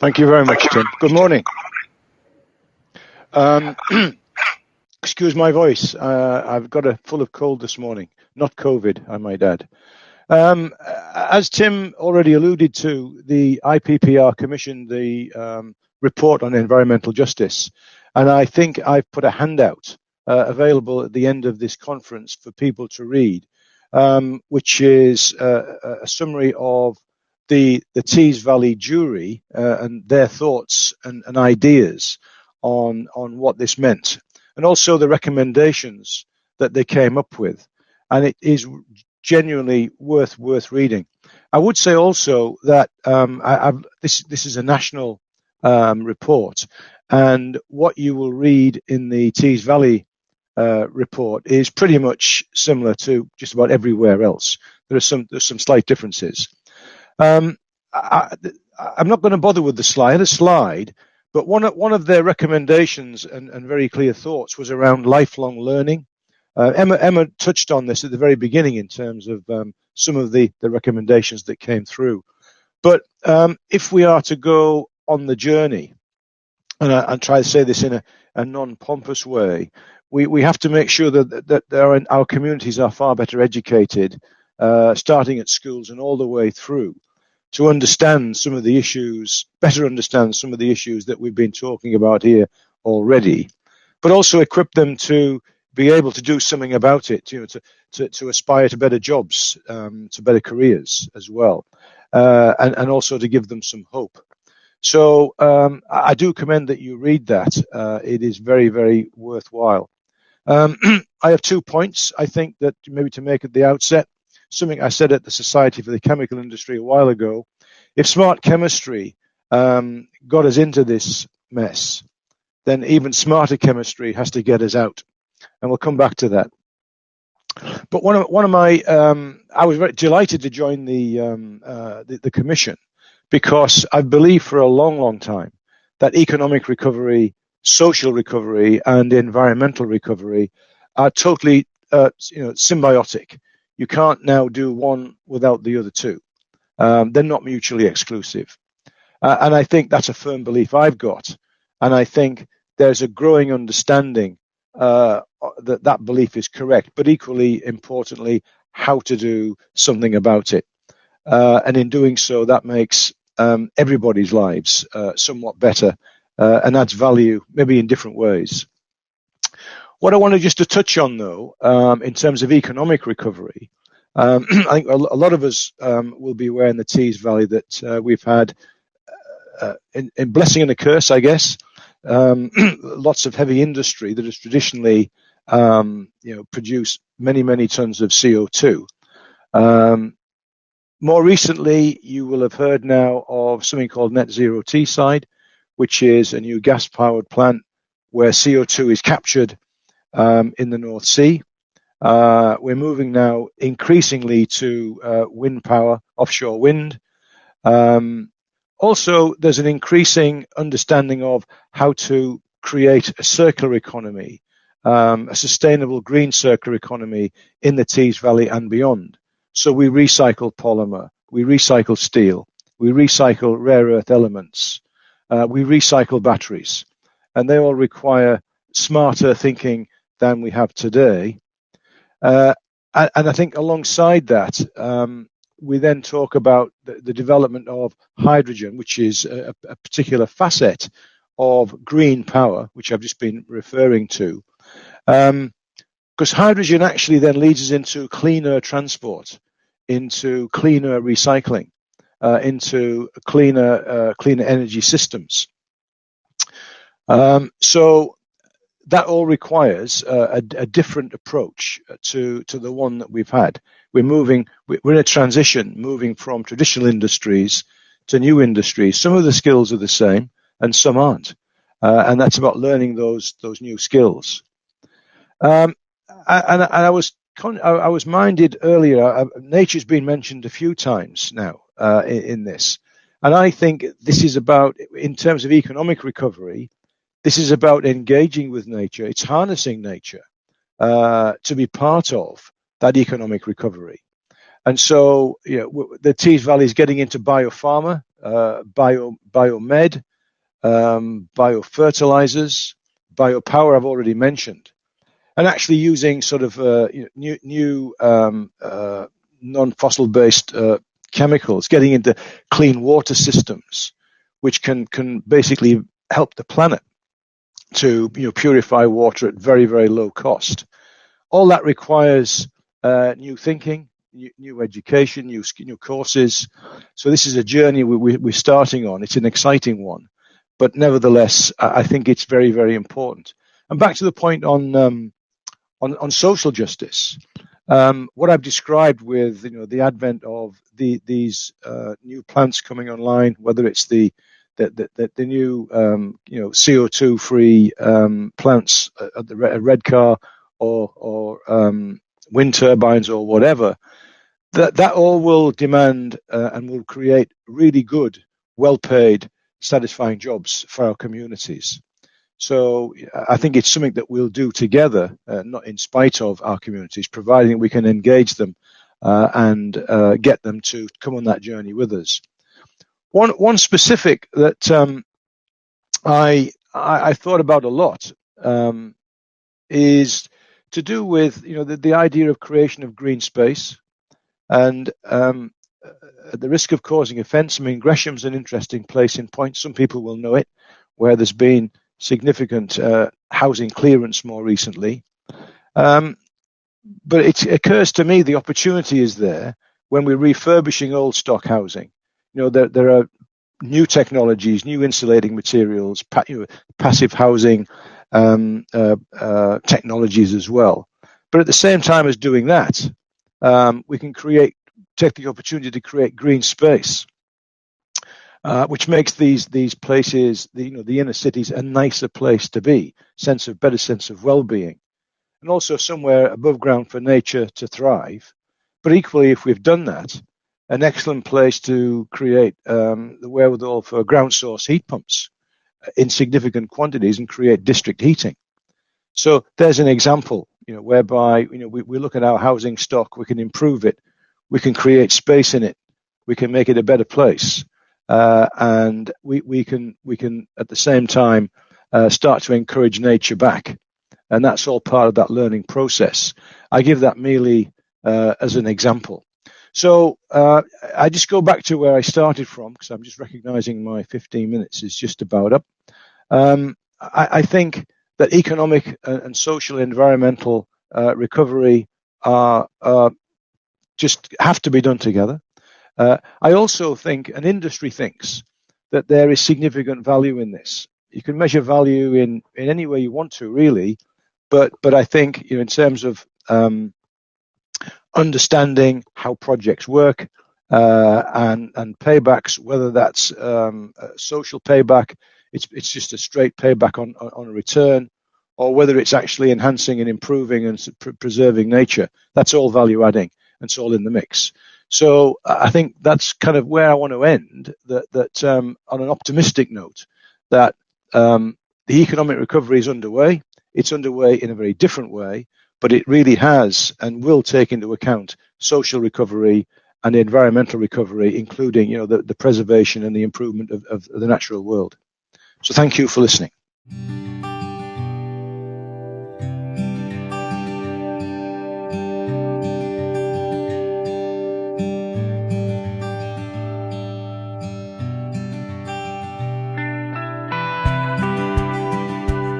Thank you very much, Tim. Good morning. Excuse my voice. I've got a full of cold this morning. Not COVID, I might add. As Tim already alluded to, the IPPR commissioned the report on environmental justice, and I think I've put a handout available at the end of this conference for people to read, which is a summary of the Tees Valley jury and their thoughts and ideas on what this meant, and also the recommendations that they came up with. And it is genuinely worth reading. I would say also that this is a national report, and what you will read in the Tees Valley report is pretty much similar to just about everywhere else. There's some slight differences. I'm not going to bother with the slide. I had a slide, but one of their recommendations and very clear thoughts was around lifelong learning. Emma touched on this at the very beginning in terms of some of the recommendations that came through. But if we are to go on the journey, and I try to say this in a non-pompous way, we have to make sure that our communities are far better educated, starting at schools and all the way through, to understand some of the issues, better understand some of the issues that we've been talking about here already, but also equip them to be able to do something about it, to aspire to better jobs, to better careers as well, and also to give them some hope. So I do commend that you read that. It is very, very worthwhile. I have 2 points, I think, that maybe to make at the outset. Something I said at the Society for the Chemical Industry a while ago. If smart chemistry got us into this mess, then even smarter chemistry has to get us out. And we'll come back to that. But one of my, I was very delighted to join the commission, because I believe for a long, long time that economic recovery, social recovery, and environmental recovery are totally, symbiotic. You can't now do one without the other two. They're not mutually exclusive. And I think that's a firm belief I've got. And I think there's a growing understanding that belief is correct, but equally importantly, how to do something about it. And in doing so, that makes everybody's lives somewhat better and adds value, maybe in different ways. What I wanted just to touch on, though, in terms of economic recovery, I think a lot of us will be aware in the Tees Valley that we've had, in blessing and a curse, I guess, lots of heavy industry that has traditionally, produced many tons of CO2. More recently, you will have heard now of something called Net Zero Teesside, which is a new gas-powered plant where CO2 is captured in the North Sea. We're moving now increasingly to wind power, offshore wind. Also, there's an increasing understanding of how to create a circular economy, a sustainable green circular economy in the Tees Valley and beyond. So we recycle polymer, we recycle steel, we recycle rare earth elements, we recycle batteries, and they all require smarter thinking than we have today. And I think alongside that, we then talk about the development of hydrogen, which is a particular facet of green power, which I've just been referring to. Because hydrogen actually then leads us into cleaner transport, into cleaner recycling, into cleaner energy systems. So that all requires a different approach to the one that we've had. We're in a transition, moving from traditional industries to new industries. Some of the skills are the same, and some aren't, and that's about learning those new skills. And I was minded earlier. Nature's been mentioned a few times now in this, and I think this is about, in terms of economic recovery, this is about engaging with nature. It's harnessing nature to be part of that economic recovery. And so, the Tees Valley is getting into biopharma biomed, biofertilizers, biopower I've already mentioned, and actually using sort of new non-fossil based chemicals, getting into clean water systems, which can basically help the planet to purify water at very, very low cost. All that requires new thinking, new education, new courses. So this is a journey we're starting on. It's an exciting one, but nevertheless, I think it's very, very important. And back to the point on social justice, what I've described with the advent of these new plants coming online, whether it's the new CO2 free plants at the Redcar or wind turbines or whatever, that all will demand and will create really good, well-paid, satisfying jobs for our communities. So I think it's something that we'll do together, not in spite of our communities, providing we can engage them and get them to come on that journey with us. One specific that I thought about a lot is to do with the idea of creation of green space, and at the risk of causing offence, I mean, Gresham's an interesting place in point. Some people will know it, where there's been significant housing clearance more recently. But it occurs to me the opportunity is there when we're refurbishing old stock housing. There are new technologies, new insulating materials, passive housing technologies as well. But at the same time as doing that, we can take the opportunity to create green space, which makes these places, the inner cities, a nicer place to be, better sense of well-being, and also somewhere above ground for nature to thrive. But equally, if we've done that, an excellent place to create the wherewithal for ground source heat pumps in significant quantities and create district heating. So there's an example, whereby we look at our housing stock, we can improve it, we can create space in it, we can make it a better place, and we can at the same time start to encourage nature back, and that's all part of that learning process. I give that merely as an example. So I just go back to where I started from, because I'm just recognizing my 15 minutes is just about up. I think that economic and social environmental recovery are just have to be done together. I also think, and industry thinks, that there is significant value in this. You can measure value in any way you want to, really, but I think in terms of understanding how projects work and paybacks, whether that's social payback, it's just a straight payback on a return, or whether it's actually enhancing and improving and preserving nature. That's all value adding, and it's all in the mix. So I think that's kind of where I want to end, that on an optimistic note, that the economic recovery is underway. It's underway in a very different way, but it really has and will take into account social recovery and environmental recovery, including the preservation and the improvement of the natural world. So thank you for listening.